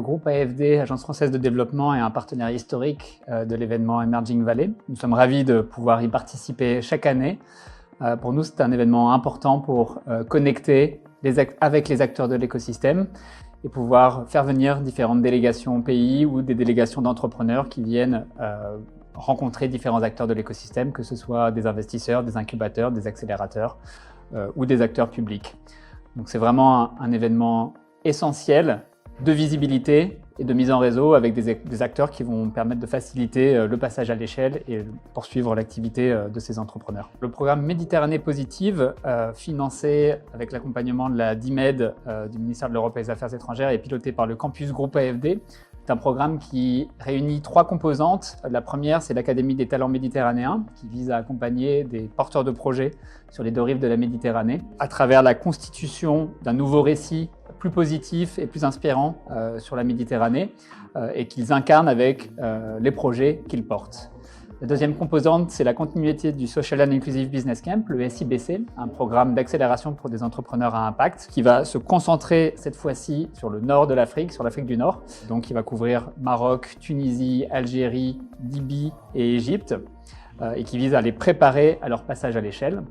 groupe AFD, Agence française de développement, est un partenaire historique de l'événement Emerging Valley. Nous sommes ravis de pouvoir y participer chaque année. Pour nous, c'est un événement important pour connecter avec les acteurs de l'écosystème et pouvoir faire venir différentes délégations pays ou des délégations d'entrepreneurs qui viennent rencontrer différents acteurs de l'écosystème, que ce soit des investisseurs, des incubateurs, des accélérateurs ou des acteurs publics. Donc c'est vraiment un événement essentiel de visibilité et de mise en réseau avec des acteurs qui vont permettre de faciliter le passage à l'échelle et poursuivre l'activité de ces entrepreneurs. Le programme Méditerranée Positive, financé avec l'accompagnement de la DIMED du ministère de l'Europe et des Affaires étrangères et piloté par le Campus Group AFD, c'est un programme qui réunit 3 composantes. La première, c'est l'Académie des talents méditerranéens, qui vise à accompagner des porteurs de projets sur les 2 rives de la Méditerranée, à travers la constitution d'un nouveau récit plus positif et plus inspirant sur la Méditerranée, et qu'ils incarnent avec les projets qu'ils portent. La deuxième composante, c'est la continuité du Social and Inclusive Business Camp, le SIBC, un programme d'accélération pour des entrepreneurs à impact qui va se concentrer cette fois-ci sur le nord de l'Afrique, sur l'Afrique du Nord. Donc il va couvrir Maroc, Tunisie, Algérie, Libye et Égypte, et qui vise à les préparer à leur passage à l'échelle.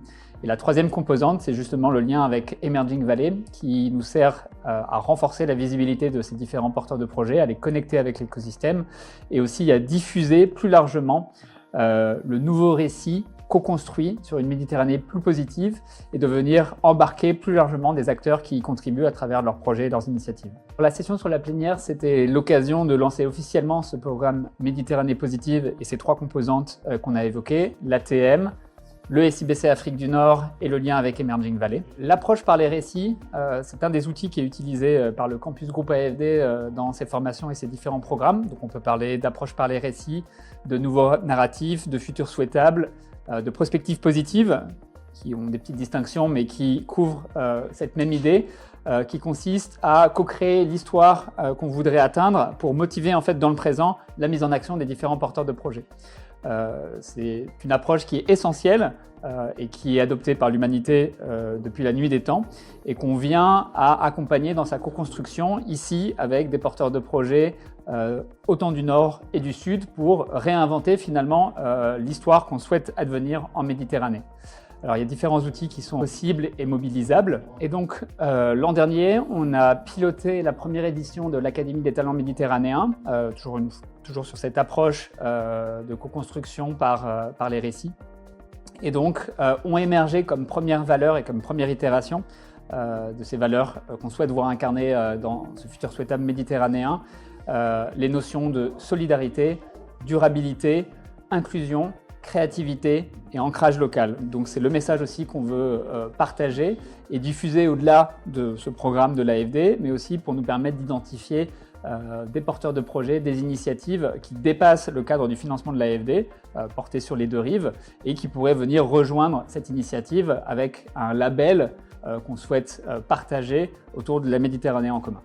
Et la troisième composante, c'est justement le lien avec Emerging Valley qui nous sert à renforcer la visibilité de ces différents porteurs de projets, à les connecter avec l'écosystème et aussi à diffuser plus largement le nouveau récit co-construit sur une Méditerranée plus positive et de venir embarquer plus largement des acteurs qui y contribuent à travers leurs projets et leurs initiatives. La session sur la plénière, c'était l'occasion de lancer officiellement ce programme Méditerranée Positive et ses 3 composantes qu'on a évoquées, l'ATM, le SIBC Afrique du Nord et le lien avec Emerging Valley. L'approche par les récits, c'est un des outils qui est utilisé par le Campus Group AFD dans ses formations et ses différents programmes. Donc on peut parler d'approche par les récits, de nouveaux narratifs, de futurs souhaitables, de prospectives positives, qui ont des petites distinctions mais qui couvrent cette même idée, qui consiste à co-créer l'histoire qu'on voudrait atteindre pour motiver en fait dans le présent la mise en action des différents porteurs de projets. C'est une approche qui est essentielle et qui est adoptée par l'humanité depuis la nuit des temps et qu'on vient à accompagner dans sa co-construction ici avec des porteurs de projets autant du Nord et du Sud pour réinventer finalement l'histoire qu'on souhaite advenir en Méditerranée. Alors, il y a différents outils qui sont possibles et mobilisables. Et donc, l'an dernier, on a piloté la première édition de l'Académie des talents méditerranéens, toujours sur cette approche de co-construction par les récits. Et donc, ont émergé comme première valeur et comme première itération de ces valeurs qu'on souhaite voir incarnées dans ce futur souhaitable méditerranéen, les notions de solidarité, durabilité, inclusion, créativité et ancrage local. Donc c'est le message aussi qu'on veut partager et diffuser au-delà de ce programme de l'AFD, mais aussi pour nous permettre d'identifier des porteurs de projets, des initiatives qui dépassent le cadre du financement de l'AFD, porté sur les 2 rives, et qui pourraient venir rejoindre cette initiative avec un label qu'on souhaite partager autour de la Méditerranée en commun.